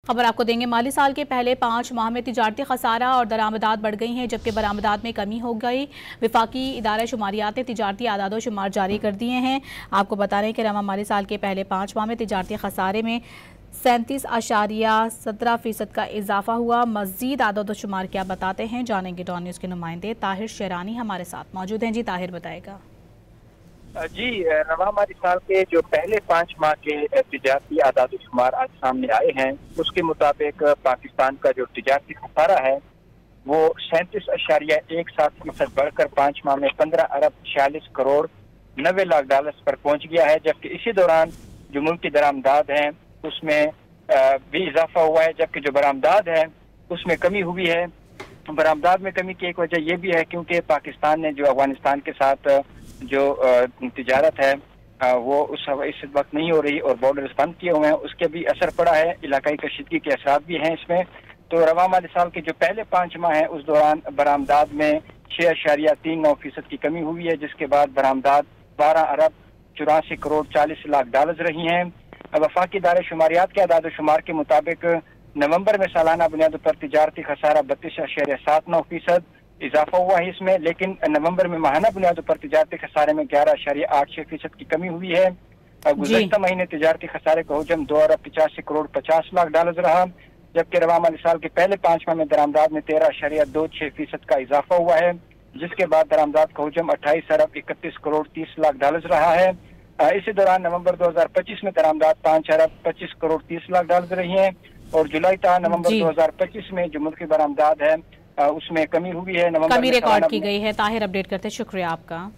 खबर आपको देंगे। माली साल के पहले 5 माह में तिजारती खसारा और दरामदात बढ़ गई हैं, जबकि बरामदात में कमी हो गई। विफाकी इदारा शुमारियात ने तिजारती आदाद शुमार जारी कर दिए हैं। आपको बता रहे हैं कि रवा माली साल के पहले 5 माह में तिजारती खसारे में 37.17% का इजाफा हुआ। मजीद आदाद शुमार क्या बताते हैं, जानेंगे डॉन न्यूज़ के नुमाइंदे ताहिर शेरानी हमारे साथ मौजूद हैं। जी ताहिर, बताएगा। जी, रवा माली साल के जो पहले 5 माह के तिजारती आदाद शुमार आज सामने आए हैं, उसके मुताबिक पाकिस्तान का जो तिजारती खसारा है वो 37.17% बढ़कर 5 माह में 15 अरब 46 करोड़ 90 लाख डॉलर पर पहुंच गया है। जबकि इसी दौरान जो मुल्क की दरामदाद है उसमें भी इजाफा हुआ है, जबकि जो बरामदाद है उसमें कमी हुई है। बरामदाद में कमी की एक वजह यह भी है क्योंकि पाकिस्तान ने जो अफगानिस्तान के साथ जो तिजारत है वो इस वक्त नहीं हो रही और बॉर्डर्स बंद किए हुए हैं, उसके भी असर पड़ा है। इलाकाई कशीदगी के असर भी हैं इसमें। तो रवा माली साल के जो पहले 5 माह हैं उस दौरान बरामदाद में 6.39% की कमी हुई है, जिसके बाद बरामदाद 12 अरब 84 करोड़ 40 लाख डॉलर रही हैं। वफाकी इदारे शुमारियात के आदाद शुमार के मुताबिक नवंबर में सालाना बुनियादों पर तिजारती खसारा 32.79% इजाफा हुआ है इसमें, लेकिन नवंबर में माहाना बुनियादों पर तिजारती खसारे में 11.86% की कमी हुई है। गुज़श्ता महीने तिजारती खसारे का हजम 2 अरब 85 करोड़ 50 लाख डॉलर रहा, जबकि रवा माली साल के पहले 5 माह में दरामदाद में 13.26% का इजाफा हुआ है, जिसके बाद दरामदाद का हजम 28 अरब 31 करोड़ 30 लाख डॉलर रहा है। इसी दौरान नवंबर 2025 में दरामदाद 5 अरब 25 करोड़ 30 लाख डॉलर रही है और जुलाई था नवंबर 2025 में जो मुल्क की बरामदाद है उसमें कमी हुई है। कमी रिकॉर्ड की गई है। ताहिर, अपडेट करते शुक्रिया आपका।